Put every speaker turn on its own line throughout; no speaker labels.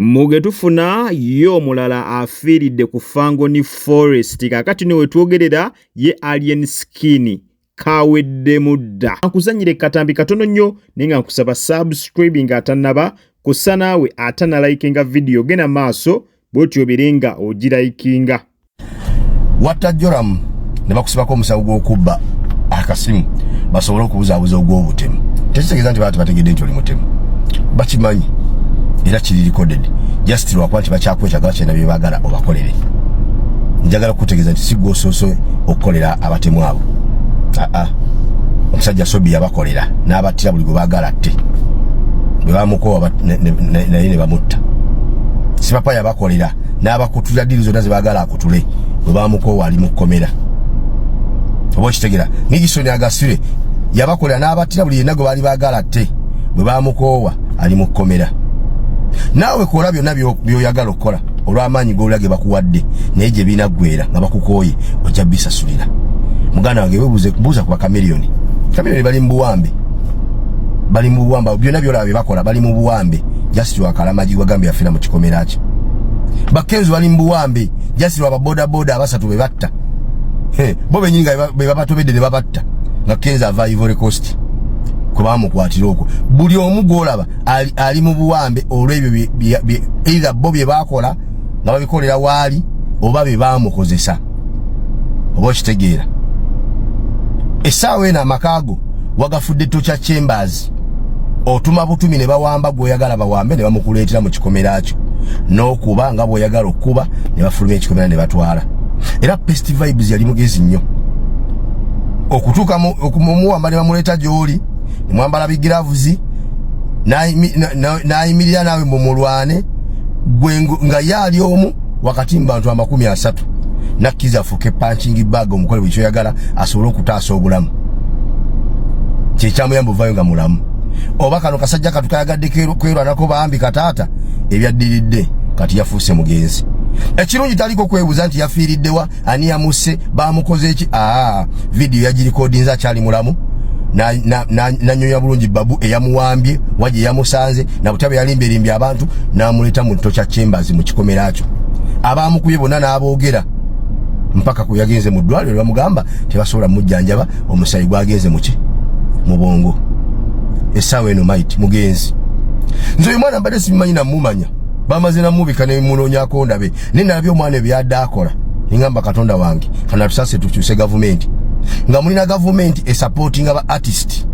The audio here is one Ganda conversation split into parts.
Mugetufuna yo mulala afiiridde ku Fangoni Forest kakati niwe twogerera ye Alien Skin kawedde mudda. Akuzanyire katambi katono nnyo ninga nkusaba subscribe nga atanaba kusa naawe atana likinga video gena maaso bwotyo birenga ogiraikinga.
Watajoram ne bakusibako omusawo gw'okubba akasimu basobola okubuzaabuza ogw'obutemu. Tekitegeeza nti baatu bategedde nti oli mutemu. Bakimanyi era kiri recorded. Just lwakwanti bakyakwetaaga kyena bye baagala obakolere. Njagala kutegeeza nti si gwosoose okukolera abatemu abo. Omusajja Sobi yabakolera n'abattira buli gwe baagala atte. Bwe bamukoowa naye ne bamutta. Si papa yabakolera n'abakutulira ddiiri zonna ze baagala akutule bwe bamukoowa ali mu kkomera. Oba okitegera Nigisoni Agasire yabakolera n'abattira buli yenna gwe baali baagala atte bwe bamukoowa ali mu kkomera. Naawe kola byonna by'oyagala okukola olw'amaanyi g'olage bakuwadde naye gye binaggwera nga bakukooye ojja bisasulira. Muganda wange buuza ku bakamiliyoni. Kamiliyoni bali mu buwambe. Bali mu buwambe byonna by'olaba bye bakola bali mu buwambe. Jasiti Wakalamagi wagambye yafiira mu kikomera kye. Bakenzo bali mu buwambe. Jasiti wa boda boda abasatu be batta. Bo benyinyi nga be babatobedde ne babatta. Nga Kenzo ava Ivory Coast. Kuba mukwatira okwo. Buli omu gw'olaba ali mu buwambe olw'ebyo either bo bye bakola nga babikolera waali oba bye baamukozesa. Oba okitegeera. Essaawa eno amakaago wagafudde Torture Chambers. Otuma butumi ne bawamba gw'oyagala bawambe ne bamukuleetera mu kikomera kyo. N'okuba nga bw'oyagala okuba ne bafuluma ekikomera ne batwala. Era Pest Vibes yali mugezi nnyo. Okutuuka okumuwamba ne bamuleeta gy'oli ne mwambala bigiravuzi n'ayimirira naawe mumulwane gwe nga yaali omu wakati mu bantu 30. Nakkiza afuuke punching bag omukole buli kyoyagala asobole okutaasa obulamu. Kyekyamuyamba ovaayo nga mulamu. Oba kano kasajja katukayagadde kwerwanako bambi kataata ebyaddiridde kati yafuuse mugenzi. Ekirungi taliko kwebuuza nti yafiiriddewa ani yamusse bamukoze eki. Video yagirikodinza akyali mulamu nanyonya bulungi babu eyamuwambye waje yamusanze na butabe yalimberimbye abantu n'amuleeta mu Torture Chambers mu kikomera kyo. Abamukubye bonna n'aboogera mpaka ku yagenze mu ddwaliro bamugamba tebasobola mujjanjaba omusayi gwagenze muki mu bwongo. Essaawa eno maiti mugenzi. Nze oyo mwana mbadde simanyi na mumanya bamaze namubika ne munoonyako ndabe ne nalabye omwana ebyadde akola ngamba Katonda wange kana tusase tukyuse gavumenti nga mulina gavumenti esupporting aba artist.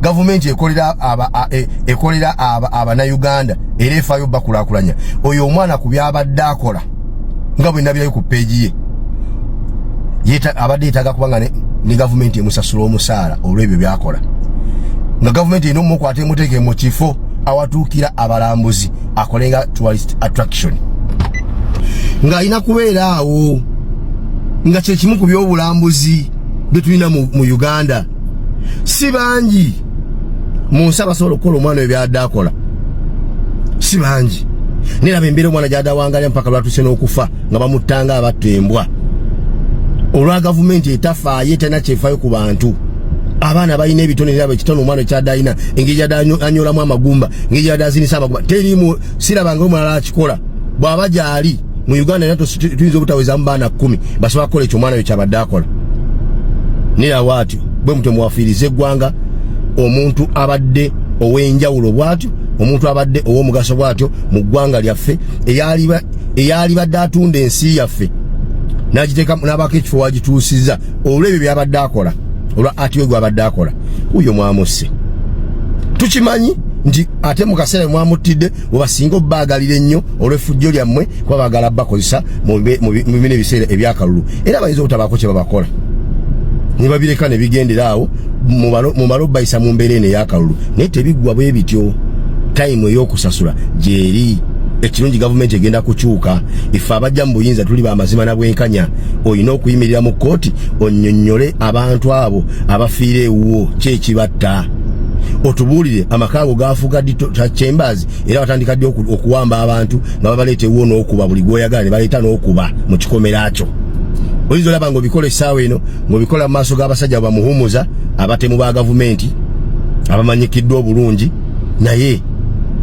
Gavumenti ekolera aba Uganda era efaayo bakulaakulanya oyo omwana ku byabadde akola nga bwe nabirayo ku peegi ye abadde yeetaaga kubanga ne gavumenti emusasula omusaala olw'ebyo byakola. Nga gavumenti erina omukwata emuteeke mu kifo awatuukira abalambuzi akolenga tourist attraction. Nga alina kubeera awo nga kye kimu ku by'obulambuzi bye tulina mu Uganda. Si bangi mu nsi abasobola okukola omwana we byadde akola. Si bangi. Neraba embeera omwana gy'adde awangalya mpaka lwatuuse n'okufa nga bamuttanga abatta embwa. Olwa gavumenti etafaayo etalina kyefaayo ku bantu. Abaana balina ebitone era ekitono omwana ekyadde alina engeri gy'adde anyolamu amagumba engeri gy'adde azinisa amagumba teriimu sirabanga omulala akikola. Bw'aba gy'ali mu Uganda era tuyinza obutawezamu baana 10 basobola kukola ekyo omwana we kyabadde akola. Nira bw'atyo bwe mutwe muwafiiriza eggwanga omuntu abadde ow'enjawulo bw'atyo omuntu abadde ow'omugaso bw'atyo mu ggwanga lyaffe eyali badde atunda ensi yaffe n'agiteeka n'abaako ekifo wagituusizza olw'ebyo byabadde akola olwa atiwe gwabadde akola. Huyo mwamusse tukimanyi nti ate mu kaseera mwamuttidde webasinga obbaagalira ennyo olw'effujjo lyammwe kuba baagala bakozesa mu bino ebiseera ebyakalulu era bayinza obutabaako kye babakola ne babireka ne bigendera awo mu malo bayisa mu mbeera eno ey'akalulu naye tebiggwa bwe bityo. Tayimu ey'okusasula gyeri. Ekirungi gavumenti egenda kukyuka. Ife abajja mu buyinza tuli bamazima na bwenkanya. Olina okuyimirira mu kkooti onnyonnyole abantu abo abafiira ewuwo kyekibatta. Otubuulire amakaago gaafuuka Torture Chambers era batandika ddi okuwamba abantu nga babaleeta ewuwo n'okuba buli gw'oyagala ne baleeta n'okuba mu kikomera kyo. Oyinza olaba ng'obikola essaawa eno ng'obikola mu maaso g'abasajja bamuhumuza abatemu ba gavumenti abamanyikiddwa obulungi naye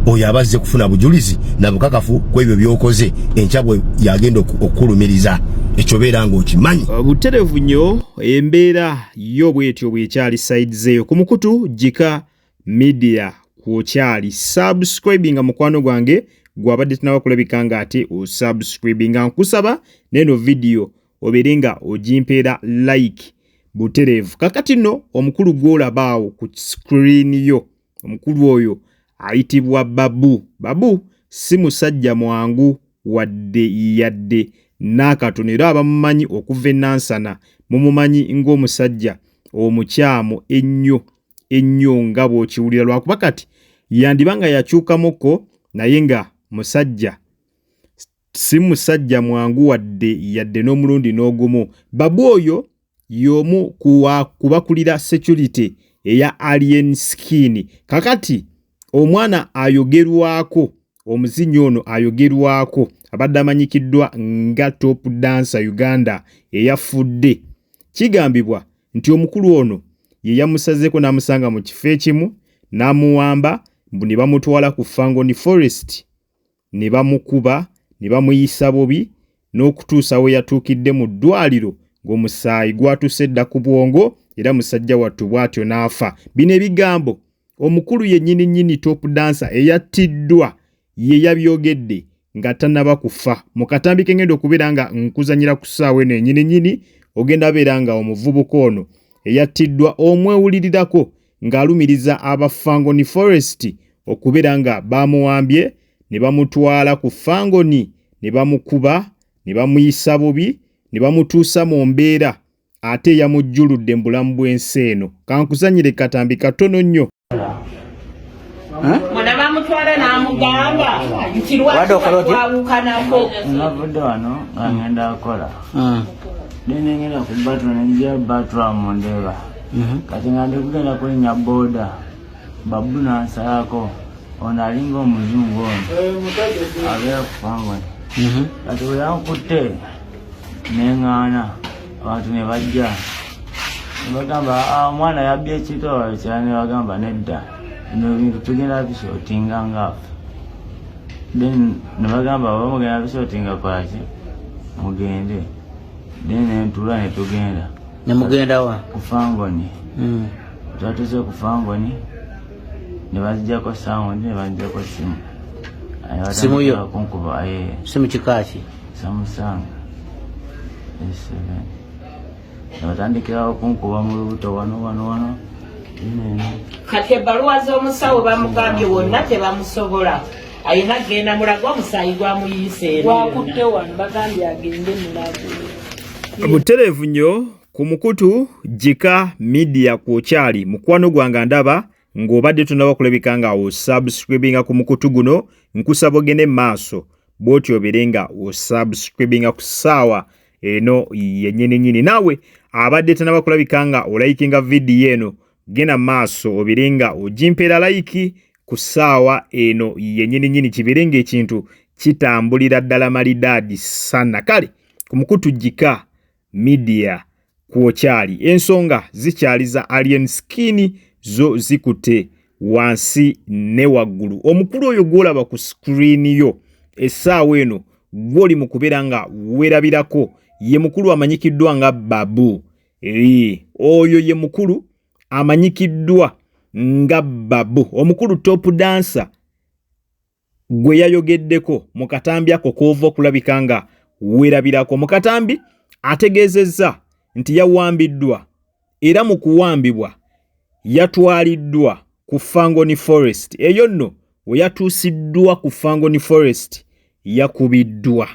oyo abazze kufuna bujulizi na bukakafu kwebyo byokoze enkyabwe yagenda okulumiriza ekyo beera ng'okimanyi.
Buterevu nnyo embeera yo bwetyo bwekyali sides eyo ku mukutu Jika Media kwokyali subscribinga mukwano gwange gwabadde tunawa kulabika nga ate osubscribinga nkusaba neno video oberenga ojimpeera like buterevu. Kakati no omukulu gwolabaawo ku screen yo omukulu oyo ayitibwa Babu. Babu si musajja mwangu wadde yadde n'akatono era abamumanyi okuva enansana mumumanyi ng'omusajja omukyamu ennyo nga bw'okiwulira lwakuba kati yandibanga yakyukamukko naye nga musajja si musajja mwangu wadde yadde n'omulundi n'ogumu. Babu oyo y'omu kubakulira security eya Alien Skin. Kakati omwana ayogerwako omuzinyi ono ayogerwako abadde amanyikiddwa nga top dancer Uganda eyafudde. Kigambibwa nti omukulu ono ye yamusazeko n'amusanga mu kifo ekimu n'amuwamba mbu ne bamutwala ku Fangoni Forest ne bamukuba ne bamuyisa bubi n'okutuusa we yatuukidde mu ddwaliro ng'omusaayi gwatuuse dda ku bwongo era musajja wattu bw'atyo n'afa. Bino ebigambo omukulu yennyini top dancer eyattiddwa ye yabyogedde nga tannaba kufa. Mu katambi kengenda okubeera nga nkuzanyira ku ssaawa eno ennyini ogenda beera nga omuvubuka ono eyattiddwa omwewulirirako ng'alumiriza aba Fangoni Forest okubeera nga bamuwambye ne bamutwala ku Fangoni ne bamukuba ne bamuyisa bubi ne bamutuusa mu mbeera ate yamujjuludde mu bulamu bw'ensi eno. Kankuzanyire katambi katono nnyo.
Mwana bamutwala n'amugamba nti lwaki twawukanako.
Navudde wano nga ngenda akola nenengera ku batula nenjira batula mu Ndeeba kati nga ndi kugenda kulinnya boda Babu nansayako ono alinga omuzungu ono abeera ku Fangoni kati bwe yankutte neŋŋaana abantu ne bajja ne bagamba omwana yabbye ekitoola kyala ne bagamba nedda bino bintu tugenda bisootinga ngaafe then ne bagamba oba mugenda bisootinga kwaki mugende then nentula ne tugenda
ne mugenda wa
ku Fangoni twatuuse ku Fangoni ne bazijjako sound ne bazijjako
simu yo
kunkuba
simu kikaaki
Samsung S7 ne batandikirawo kunkuba mu lubuto wano
kati ebbaluwa z'omusawo bamugambye wonna tebamusobola ayina genda mulago omusaayi gwamuyise wakutte wano bagambye agende mulago.
Buterevu nnyo ku mukutu Jika Media kwokyali mukwano gwange ndaba ng'obadde tunaba kulabika nga osubscribinga ku mukutu guno nkusaba ogende maaso bw'otyo obeerenga osubscribinga ku ssaawa eno yennyini naawe abadde tanaba kulabika nga olayikinga vidiyo eno genda maaso obeerenga ojimpeera like ku ssaawa eno yennyini kibeerenga ekintu kitambulira ddala malidaadi sana. Kale ku mukutu Jika Media kwokyali ensonga zikyali za Alien Skin zo zikutte wansi ne waggulu. Omukulu oyo gwolaba ku screen yo essaawa eno gwoli mu kubeera nga weerabirako ye mukulu amanyikiddwa nga Babu. Oyo ye mukulu amanyikiddwa nga Babu, omukulu top dancer gwe yayogeddeko mu katambi ako koova okulabika nga weerabirako. Mu katambi ategeezezza nti yawambiddwa era mu kuwambibwa yatwaliddwa ku Fangoni Forest. Eyo nno we yatuusiddwa ku Fangoni Forest yakubiddwa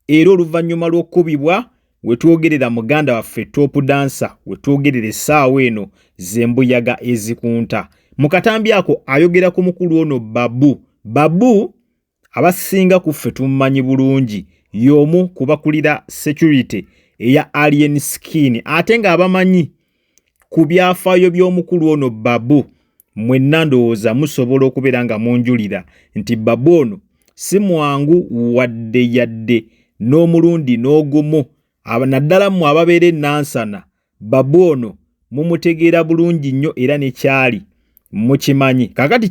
era oluvannyuma lw'okkubibwa wetwogerera muganda waffe top dancer wetwogerera essaawa eno z'embuyaga ezikunta. Mu katambi ako ayogera ku mukulu ono Babu abasinga ku ffe tumumanyi bulungi y'omu kubakulira security eya Alien Skin ate nga abamanyi ku byafaayo by'omukulu ono Babu mwenna ndowooza musobola okubeera nga munjulira nti Babu ono si mwangu wadde yadde n'omulundi n'ogumu. Naddala mmwe ababeera enansana Babu ono mumutegeera bulungi nnyo era ne kyali mukimanyi. Kakati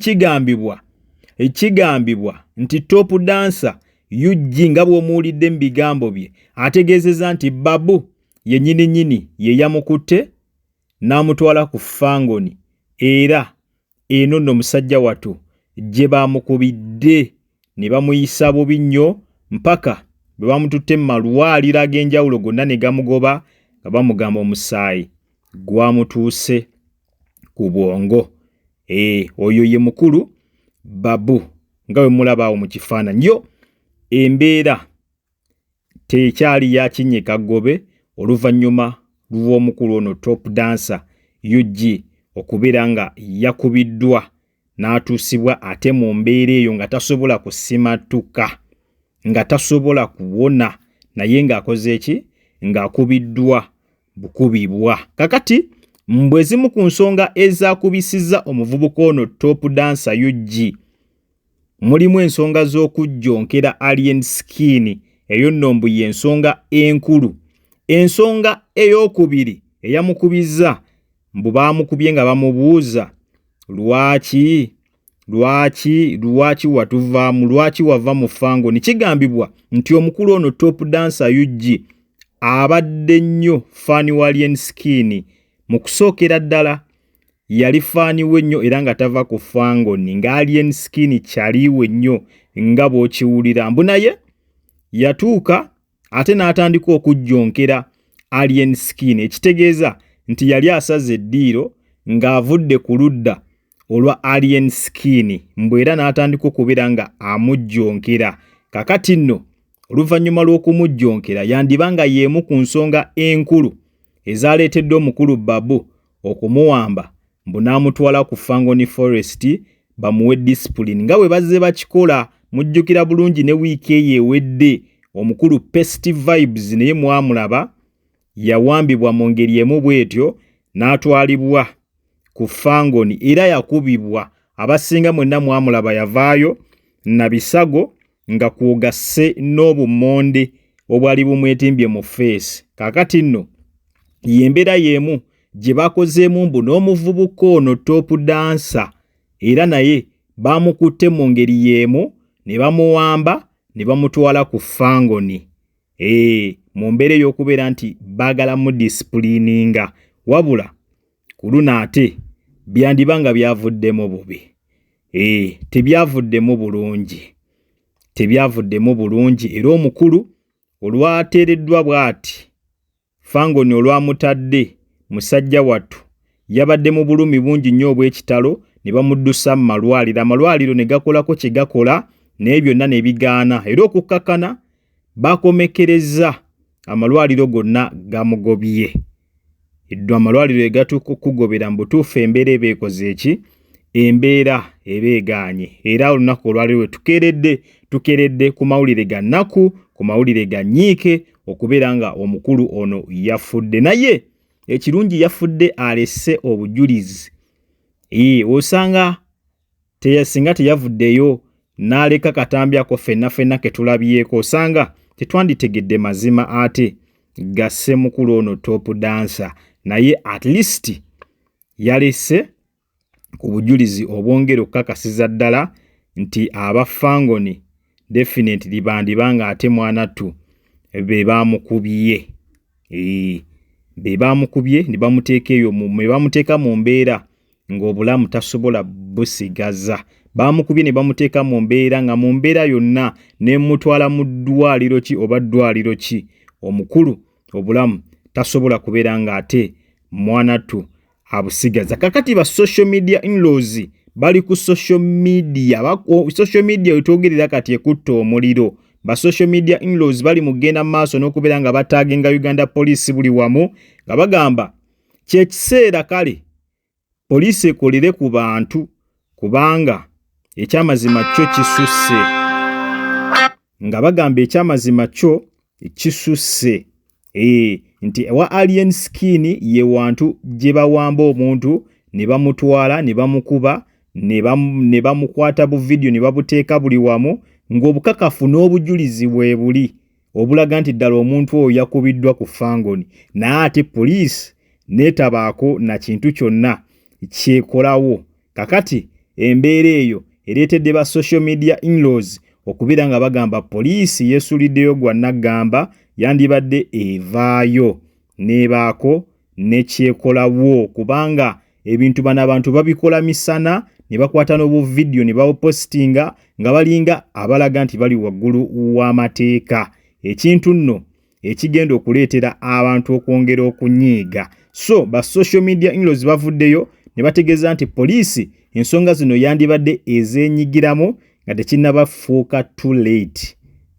kigambibwa nti top dancer UG nga bw'omuwulidde mu bigambo bye ategeezezza nti Babu ye nyini ye yamukutte n'amutwala ku Fangoni, era eno nno musajja wattu gye baamukubidde ne bamuyisa bubi nnyo mpaka bwe bamututte mu malwaliro ag'enjawulo gonna ne gamugoba nga bamugamba omusaayi gwamutuuse ku bwongo. Oyo ye mukulu Babu nga bwe mulabaawo mu kifaananyi. Yo embeera tekyali ya kinyekagobe oluvannyuma lw'omukulu ono top dancer UG okubeera nga yakubiddwa n'atuusibwa ate mu mbeera eyo nga tasobola kusimatuka, nga tasobola kuwona, naye ng'akoze eki? Ng'akubiddwa bukubibwa. Kakati mbwe zimu ku nsonga ezakubisizza omuvubuka ono top dancer UG mulimu ensonga z'okujjonkera Alien Skin. Eyo nno mbu y'ensonga enkulu. Ensonga ey'okubiri eyamukubizza mbu baamukubye nga bamubuuza lwaki watuvaamu, lwaki wava mu Fangoni. Kigambibwa nti omukulu ono top dancer UG abadde nnyo faani wa Alien Skin. Mu kusookera ddala yali faani we nnyo era nga tava ku Fangoni, nga Alien Skin kyaliwe nnyo nga bw'okiwulira. Mbu naye yatuuka ate n'atandika okujjonkera Alien Skin, ekitegeeza nti yali asaze eddiiro ng'avudde ku ludda olwa Alien Skin, mbwe era n'atandika okubeera nga amujjonkera. Kakati nno oluvannyuma lw'okumujjonkera yandiba nga y'emu ku nsonga enkulu ezaleetedde omukulu Babu okumuwamba mbu n'amutwala ku Fangoni Forest bamuwe discipline nga bwe bazze bakikola. Mujjukira bulungi ne wiiki eyo ewedde omukulu Pest Vibes naye mwamulaba yawambibwa mu ngeri emu bw'etyo n'atwalibwa ku Fangoni era yakubibwa. Abasinga mwenna mwamulaba yavaayo na bisago nga kw'ogasse n'obumonde obwali bumwetimbye mu face. Kakati nno yembeera y'emu gye bakozeemu mbu n'omuvubuka ono top dancer era naye baamukutte mu ngeri y'emu ne bamuwamba ne bamutwala ku Fangoni. Mu mbeera ey'okubeera nti baagala mu disciplininga, wabula ku luno ate byandiba nga byavuddemu bubi. Tebyavuddemu bulungi era omukulu olwateereddwa bw'ati Fangoni olwamutadde musajja wattu yabadde mu bulumi bungi nnyo obw'ekitalo ne bamuddusa mu malwaliro. Amalwaliro ne gakolako kye gakola naye byonna ne bigaana, era okukkakana bakomekereza amalwaliro gonna gamugobye. Eddwa amalwaliro egatuuka okugobera mu butuufu embeera eba ekoze eki? Embeera eba egaanye. Era olunaku olwaliro we tukeredde ku mawulire ga nnaku, ku mawulire ga nyiike okubeera nga omukulu ono yafudde. Naye ekirungi yafudde alesse obujulizi. Osanga singa teyavuddeyo n'aleka katambyako ffenna ke tulabyeko, osanga tetwanditegedde mazima ate gasse mukulu ono top dancer. Naye at least yalese ku bujulizi obwongera okukakasiza ddala nti aba Fangoni definitely bandibanga ate mwanattu be baamukubye. Be baamukubye ne bamuteeka eyo ne bamuteeka mu mbeera ng'obulamu tasobola busigaza. Baamukubye ne bamuteeka mu mbeera nga mu mbeera yonna ne mutwala mu ddwaliro ki oba ddwaliro ki, omukulu obulamu tasobola kubeera nga ate mwanattu abusigaza. Kakati ba social media in-laws bali ku social media wetwogerera kati ekutta omuliro. Ba social media in-laws bali mugenda maaso n'okubeera nga bataagenga Uganda Police buli wamu nga bagamba kyekiseera kale poliisi ekolere ku bantu kubanga ekyamazima kyo kisusse. Nga bagamba ekyamazima kyo kisusse. Nti wa Alien Skin ye wantu gye bawamba omuntu ne bamutwala ne bamukuba ne bamukwata bu video ne babuteeka buli wamu ng'obukakafu n'obujulizi bwe buli obulaga nti ddala omuntu oyo yakubiddwa ku Fangoni. Naye ate poliisi neetabaako na kintu kyonna kyekolawo kakati embeera eyo ereetedde ba social media in-laws okubeera nga bagamba poliisi yeesuliddeyo gwa Nagamba yandibadde evaayo nebaako nekyekolawo, kubanga ebintu bano abantu babikola misana ne bakwata n'obu video ne bapostinga nga balinga abalaga nti bali waggulu w'amateeka, ekintu nno ekigenda okuleetera abantu okwongera okunyiiga. So ba social media in-laws bavuddeyo ne bategeeza nti poliisi ensonga zino yandibadde ezeenyigiramu nga tekinnabafuuka too late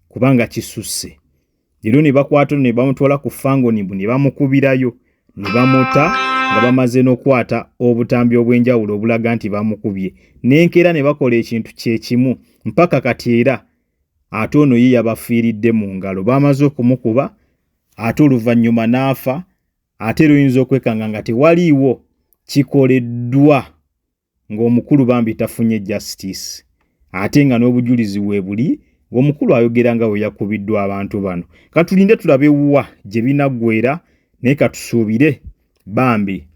kubanga kisusse. Leero ne bakwata ne bamutwala ku Fangonibu ne bamukubirayo ne bamuta nga bamaze n'okwata obutambi obw'enjawulo obulaga nti bamukubye, n'enkeera ne bakola ekintu kye kimu mpaka kati era ate ono ye yabafiiridde mu ngalo. Bamaze okumukuba ate oluvannyuma n'afa, ate luyinza okwekanga nga tewaliiwo kikoleddwa ng'omukulu bambi tafunye justice, ate nga n'obujulizi we buli ng'omukulu ayogera nga we yakubiddwa abantu bano. Katulinde tulabe wa gye binaggweera, naye katusuubire bambi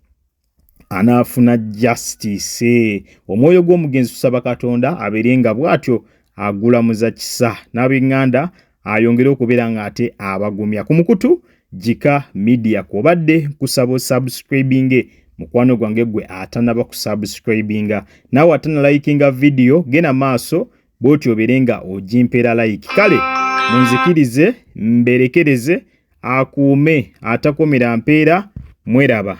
anaafuna justice. Omwoyo gw'omugenzi tusaba Katonda abeere nga bw'atyo agulamuza kisa, n'ab'eŋŋanda ayongere okubeera ng'ate abagumya. Ku mukutu Jika Media kw'obadde kusaba osubscribinge mukwano gwange gwe atanaba kusubscribinga, naawe atanalikinga video genda maaso bw'otyo obeere nga ogimpera like. Kale munzikirize mberekereze akuume atakomera mpeera. Mweraba.